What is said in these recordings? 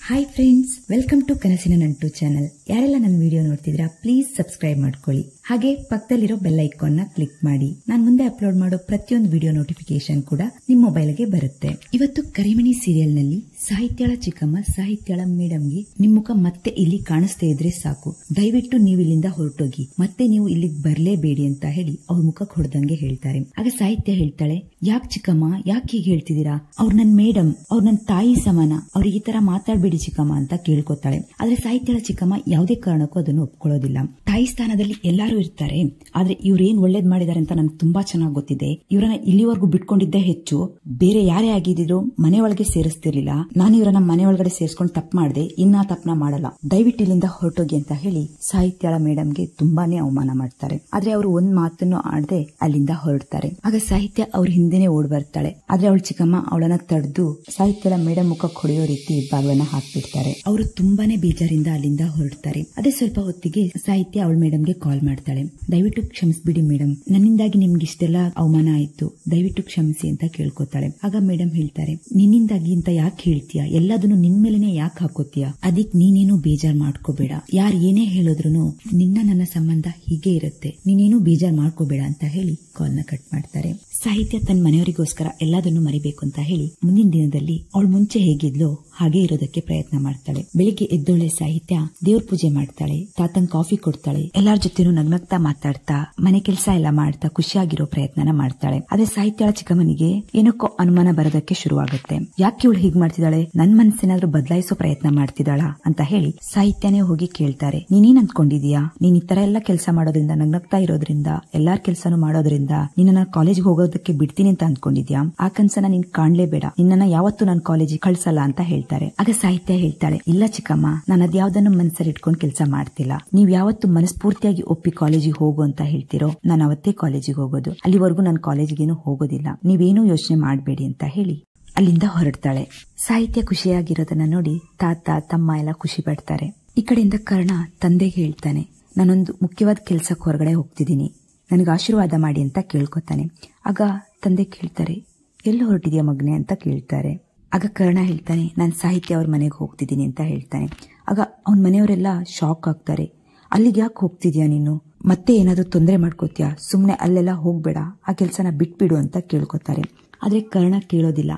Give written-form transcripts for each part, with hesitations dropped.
Hi friends, welcome to ಕನಸಿನ ನಂಟು channel. ಯಾರೆಲ್ಲ ನನ್ನ ವಿಡಿಯೋ ನೋಡ್ತಿದ್ರಾ ಪ್ಲೀಸ್ ಸಬ್ಸ್ಕ್ರೈಬ್ ಮಾಡ್ಕೊಳ್ಳಿ. ಹಾಗೆ ಪಕ್ಕದಲ್ಲಿರೋ ಬೆಲ್ ಐಕಾನ್ ನ ಕ್ಲಿಕ್ ಮಾಡಿ. ನಾನು ಮುಂದೆ ಅಪ್ಲೋಡ್ ಮಾಡೋ ಪ್ರತಿಯೊಂದು ವಿಡಿಯೋ ನೋಟಿಫಿಕೇಶನ್ ಕೂಡ ನಿಮ್ಮ ಮೊಬೈಲ್ಗೆ ಬರುತ್ತೆ. ಇವತ್ತು ಕರಿಮಣಿ ಸೀರಿಯಲ್ ನಲ್ಲಿ ಸಾಹಿತ್ಯಳ ಚಿಕ್ಕಮ್ಮ ಸಾಹಿತ್ಯಳ ಮೇಡಮ್ಗೆ ನಿಮ್ ಮುಖ ಮತ್ತೆ ಇಲ್ಲಿ ಕಾಣಿಸ್ತಾ ಇದ್ರೆ ಸಾಕು, ದಯವಿಟ್ಟು ನೀವು ಇಲ್ಲಿಂದ ಹೊರಟೋಗಿ, ಮತ್ತೆ ನೀವು ಇಲ್ಲಿಗೆ ಬರ್ಲೇಬೇಡಿ ಅಂತ ಹೇಳಿ ಅವ್ರ ಮುಖಕ್ಕೆ ಹೊಡೆದಂಗೆ ಹೇಳ್ತಾರೆ. ಆಗ ಸಾಹಿತ್ಯ ಹೇಳ್ತಾಳೆ, ಯಾಕೆ ಚಿಕ್ಕಮ್ಮ, ಯಾಕೆ ಹೀಗೆ ಹೇಳ್ತಿದ್ದೀರಾ? ಅವ್ರು ನನ್ ಮೇಡಮ್, ಅವ್ರು ನನ್ ತಾಯಿ ಸಮಾನ, ಅವ್ರಿಗೆ ಈ ತರ ಮಾತಾಡ್ಬೇಡಿ ಚಿಕ್ಕಮ್ಮ ಅಂತ ಕೇಳ್ಕೊತಾಳೆ. ಆದ್ರೆ ಸಾಹಿತ್ಯಳ ಚಿಕ್ಕಮ್ಮ ಯಾವುದೇ ಕಾರಣಕ್ಕೂ ಅದನ್ನು ಒಪ್ಕೊಳ್ಳೋದಿಲ್ಲ. ತಾಯಿ ಸ್ಥಾನದಲ್ಲಿ ಎಲ್ಲರೂ ಇರ್ತಾರೆ, ಆದ್ರೆ ಇವ್ರೇನ್ ಒಳ್ಳೇದ್ ಮಾಡಿದಾರೆ ಅಂತ ನನ್ಗೆ ತುಂಬಾ ಚೆನ್ನಾಗಿ ಗೊತ್ತಿದೆ. ಇವ್ರನ್ನ ಇಲ್ಲಿವರೆಗೂ ಬಿಟ್ಕೊಂಡಿದ್ದೇ ಹೆಚ್ಚು. ಬೇರೆ ಯಾರೇ ಆಗಿದ್ರು ಮನೆ ಒಳಗೆ ಸೇರಿಸ್ತಿರ್ಲಿಲ್ಲ. ನಾನು ಇವ್ರನ್ನ ಮನೆ ಒಳಗಡೆ ಸೇರಿಸ್ಕೊಂಡು ತಪ್ಪು ಮಾಡಿದೆ, ಇನ್ನ ತಪ್ಪನ ಮಾಡಲ್ಲ, ದಯವಿಟ್ಟು ಇಲ್ಲಿಂದ ಹೊರಟೋಗಿ ಅಂತ ಹೇಳಿ ಸಾಹಿತ್ಯಳ ಮೇಡಮ್ಗೆ ತುಂಬಾನೇ ಅವಮಾನ ಮಾಡ್ತಾರೆ. ಆದ್ರೆ ಅವರು ಒಂದ್ ಮಾತನ್ನು ಆಡದೆ ಅಲ್ಲಿಂದ ಹೊರಡ್ತಾರೆ. ಆಗ ಸಾಹಿತ್ಯ ಅವ್ರ ಹಿಂದೆನೆ ಓಡ್ ಬರ್ತಾಳೆ. ಆದ್ರೆ ಅವಳ ಚಿಕ್ಕಮ್ಮ ಅವಳನ್ನ ತಡೆದು ಸಾಹಿತ್ಯಳ ಮೇಡಮ್ ಮುಖಕ್ಕೆ ಹೊಡೆಯೋ ರೀತಿ ಬಾಗ್ಲನ್ನ ಹಾಕ್ಬಿಡ್ತಾರೆ. ಅವರು ತುಂಬಾನೇ ಬೇಜಾರಿಂದ ಅಲ್ಲಿಂದ ಹೊರಡ್ತಾರೆ. ಅದೇ ಸ್ವಲ್ಪ ಹೊತ್ತಿಗೆ ಸಾಹಿತ್ಯ ಅವಳ ಮೇಡಮ್ಗೆ ಕಾಲ್ ಮಾಡ್ತಾಳೆ. ದಯವಿಟ್ಟು ಕ್ಷಮಿಸ್ಬಿಡಿ ಮೇಡಮ್, ನನ್ನಿಂದಾಗಿ ನಿಮ್ಗೆ ಇಷ್ಟೆಲ್ಲ ಅವಮಾನ ಆಯ್ತು, ದಯವಿಟ್ಟು ಕ್ಷಮಿಸಿ ಅಂತ ಕೇಳ್ಕೊತಾಳೆ. ಆಗ ಮೇಡಮ್ ಹೇಳ್ತಾರೆ, ನಿನ್ನಿಂದಾಗಿ ಅಂತ ಯಾಕೆ ಹೇಳ್ತೀಯಾ, ಎಲ್ಲದನ್ನು ನಿನ್ ಮೇಲೆನೆ ಯಾಕೆ ಹಾಕೋತೀಯ, ಅದಕ್ ನೀನೇನು ಬೇಜಾರ್ ಮಾಡ್ಕೋಬೇಡ, ಯಾರು ಏನೇ ಹೇಳಿದ್ರು ನಿನ್ನ ನನ್ನ ಸಂಬಂಧ ಹೀಗೆ ಇರುತ್ತೆ, ನೀನೇನು ಬೇಜಾರ್ ಮಾಡ್ಕೋಬೇಡ ಅಂತ ಹೇಳಿ ಕಾಲ್ನ ಕಟ್ ಮಾಡ್ತಾರೆ. ಸಾಹಿತ್ಯ ತನ್ನ ಮನೆಯವರಿಗೋಸ್ಕರ ಎಲ್ಲದನ್ನು ಮರಿಬೇಕು ಅಂತ ಹೇಳಿ ಮುಂದಿನ ದಿನದಲ್ಲಿ ಅವಳು ಮುಂಚೆ ಹೇಗಿದ್ಲೋ ಹಾಗೆ ಇರೋದಕ್ಕೆ ಪ್ರಯತ್ನ ಮಾಡ್ತಾಳೆ. ಬೆಳಿಗ್ಗೆ ಎದ್ದೋಳೆ ಸಾಹಿತ್ಯ ದೇವ್ರ ಪೂಜೆ ಮಾಡ್ತಾಳೆ, ತಾತಂಗ್ ಕಾಫಿ ಕೊಡ್ತಾಳೆ, ಎಲ್ಲಾರ ಜೊತೆನೂ ನಗ್ನಗ್ತಾ ಮಾತಾಡ್ತಾ ಮನೆ ಕೆಲಸ ಎಲ್ಲ ಮಾಡ್ತಾ ಖುಷಿಯಾಗಿರೋ ಪ್ರಯತ್ನನ ಮಾಡ್ತಾಳೆ. ಅದೇ ಸಾಹಿತ್ಯಳ ಚಿಕ್ಕಮ್ಮನಿಗೆ ಏನಕ್ಕೋ ಅನುಮಾನ ಬರೋದಕ್ಕೆ ಶುರುವಾಗುತ್ತೆ. ಯಾಕೆ ಇವಳು ಹೀಗ್ ಮಾಡ್ತಿದ್ದಾಳೆ, ನನ್ ಮನಸ್ಸೇನಾದ್ರೂ ಬದಲಾಯಿಸೋ ಪ್ರಯತ್ನ ಮಾಡ್ತಿದ್ದಾಳ ಅಂತ ಹೇಳಿ ಸಾಹಿತ್ಯನೇ ಹೋಗಿ ಕೇಳ್ತಾರೆ. ನೀನೇನ್ ಅಂದ್ಕೊಂಡಿದೀಯಾ, ನೀನ್ ಈ ತರ ಎಲ್ಲ ಕೆಲಸ ಮಾಡೋದ್ರಿಂದ, ನಗ್ನಗ್ತಾ ಇರೋದ್ರಿಂದ, ಎಲ್ಲಾರ್ ಕೆಲ್ಸಾನು ಮಾಡೋದ್ರಿಂದ ನಿನ್ನ ಕಾಲೇಜ್ಗೆ ಹೋಗೋದಕ್ಕೆ ಬಿಡ್ತೀನಿ ಅಂತ ಅಂದ್ಕೊಂಡಿದ್ಯಾ? ಆ ಕನ್ಸನ್ನ ನೀನ್ ಕಾಣ್ಲೇಬೇಡ, ನಿನ್ನ ಯಾವತ್ತೂ ನಾನು ಕಾಲೇಜಿಗೆ ಕಳ್ಸಲ್ಲ ಅಂತ ಹೇಳ್ತಾರೆ. ಆಗ ಸಾಹಿತ್ಯ ಹೇಳ್ತಾಳೆ, ಇಲ್ಲ ಚಿಕ್ಕಮ್ಮ, ನಾನು ಅದ್ಯಾವ್ದನ್ನು ಮನಸ್ಸಲ್ಲಿ ಇಟ್ಕೊಂಡು ಕೆಲಸ ಮಾಡ್ತಿಲ್ಲ. ನೀವ್ ಯಾವತ್ತು ಮನಸ್ಫೂರ್ತಿಯಾಗಿ ಒಪ್ಪಿ ಕಾಲೇಜಿಗೆ ಹೋಗು ಅಂತ ಹೇಳ್ತಿರೋ ನಾನು ಅವತ್ತೇ ಕಾಲೇಜಿಗೆ ಹೋಗೋದು, ಅಲ್ಲಿವರೆಗೂ ನಾನು ಕಾಲೇಜಿಗೇನು ಹೋಗೋದಿಲ್ಲ, ನೀವೇನೂ ಯೋಚನೆ ಮಾಡಬೇಡಿ ಅಂತ ಹೇಳಿ ಅಲ್ಲಿಂದ ಹೊರಡ್ತಾಳೆ. ಸಾಹಿತ್ಯ ಖುಷಿಯಾಗಿರೋದನ್ನ ನೋಡಿ ತಾತ ತಮ್ಮ ಎಲ್ಲ ಖುಷಿ ಪಡ್ತಾರೆ. ಈ ಕಡೆಯಿಂದ ಕರ್ಣ ತಂದೆಗೆ ಹೇಳ್ತಾನೆ, ನಾನೊಂದು ಮುಖ್ಯವಾದ ಕೆಲ್ಸಕ್ಕೆ ಹೊರಗಡೆ ಹೋಗ್ತಿದ್ದೀನಿ, ನನಗೆ ಆಶೀರ್ವಾದ ಮಾಡಿ ಅಂತ ಕೇಳ್ಕೊತಾನೆ. ಆಗ ತಂದೆ ಕೇಳ್ತಾರೆ, ಎಲ್ಲ ಹೊರಟಿದ್ಯಾ ಮಗನೆ ಅಂತ ಕೇಳ್ತಾರೆ. ಆಗ ಕರ್ಣ ಹೇಳ್ತಾನೆ, ನಾನು ಸಾಹಿತ್ಯ ಅವ್ರ ಮನೆಗೆ ಹೋಗ್ತಿದ್ದೀನಿ ಅಂತ ಹೇಳ್ತಾನೆ. ಆಗ ಅವನ ಮನೆಯವರೆಲ್ಲ ಶಾಕ್ ಆಗ್ತಾರೆ. ಅಲ್ಲಿಗೆ ಯಾಕೆ ಹೋಗ್ತಿದ್ಯಾ ನೀನು, ಮತ್ತೆ ಏನಾದ್ರು ತೊಂದರೆ ಮಾಡ್ಕೋತೀಯಾ, ಸುಮ್ನೆ ಅಲ್ಲೆಲ್ಲ ಹೋಗ್ಬೇಡ, ಆ ಕೆಲ್ಸನ ಬಿಟ್ಬಿಡು ಅಂತ ಕೇಳ್ಕೊತಾರೆ. ಆದ್ರೆ ಕರ್ಣ ಕೇಳೋದಿಲ್ಲ.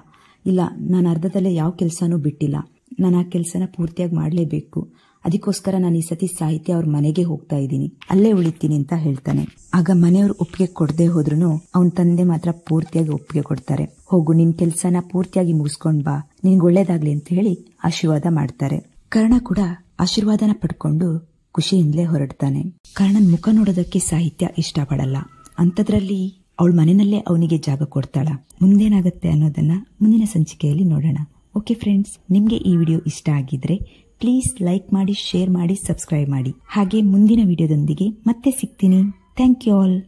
ಇಲ್ಲ, ನಾನು ಅರ್ಧದಲ್ಲೇ ಯಾವ ಕೆಲ್ಸನೂ ಬಿಟ್ಟಿಲ್ಲ, ನಾನು ಆ ಕೆಲ್ಸನ ಪೂರ್ತಿಯಾಗಿ ಮಾಡ್ಲೇಬೇಕು, ಅದಕ್ಕೋಸ್ಕರ ನಾನು ಈ ಸತಿ ಸಾಹಿತ್ಯ ಅವ್ರ ಮನೆಗೆ ಹೋಗ್ತಾ ಇದ್ದೀನಿ, ಅಲ್ಲೇ ಉಳಿತೀನಿ ಅಂತ ಹೇಳ್ತಾನೆ. ಆಗ ಮನೆಯವರು ಒಪ್ಪಿಗೆ ಕೊಡದೆ ಹೋದ್ರು ಅವನ ತಂದೆ ಮಾತ್ರ ಪೂರ್ತಿಯಾಗಿ ಒಪ್ಪಿಗೆ ಕೊಡ್ತಾರೆ. ಹೋಗು, ನಿನ್ ಕೆಲ್ಸನ ಪೂರ್ತಿಯಾಗಿ ಮುಗಿಸ್ಕೊಂಡ್ ಬಾ, ನಿನ್ಗೆ ಒಳ್ಳೇದಾಗ್ಲಿ ಅಂತ ಹೇಳಿ ಆಶೀರ್ವಾದ ಮಾಡ್ತಾರೆ. ಕರ್ಣ ಕೂಡ ಆಶೀರ್ವಾದನ ಪಡ್ಕೊಂಡು ಖುಷಿಯಿಂದಲೇ ಹೊರಡ್ತಾನೆ. ಕರ್ಣನ್ ಮುಖ ನೋಡೋದಕ್ಕೆ ಸಾಹಿತ್ಯ ಇಷ್ಟಪಡಲ್ಲ, ಅಂತದ್ರಲ್ಲಿ ಅವಳ ಮನೆಯಲ್ಲೇ ಅವನಿಗೆ ಜಾಗ ಕೊಡ್ತಾಳ. ಮುಂದೇನಾಗತ್ತೆ ಅನ್ನೋದನ್ನ ಮುಂದಿನ ಸಂಚಿಕೆಯಲ್ಲಿ ನೋಡೋಣ. ಓಕೆ ಫ್ರೆಂಡ್ಸ್, ನಿಮ್ಗೆ ಈ ವಿಡಿಯೋ ಇಷ್ಟ ಆಗಿದ್ರೆ ಪ್ಲೀಸ್ ಲೈಕ್ ಮಾಡಿ, ಶೇರ್ ಮಾಡಿ, ಸಬ್ಸ್ಕ್ರೈಬ್ ಮಾಡಿ. ಹಾಗೆ ಮುಂದಿನ ವಿಡಿಯೋದೊಂದಿಗೆ ಮತ್ತೆ ಸಿಗ್ತೀನಿ. Thank you all.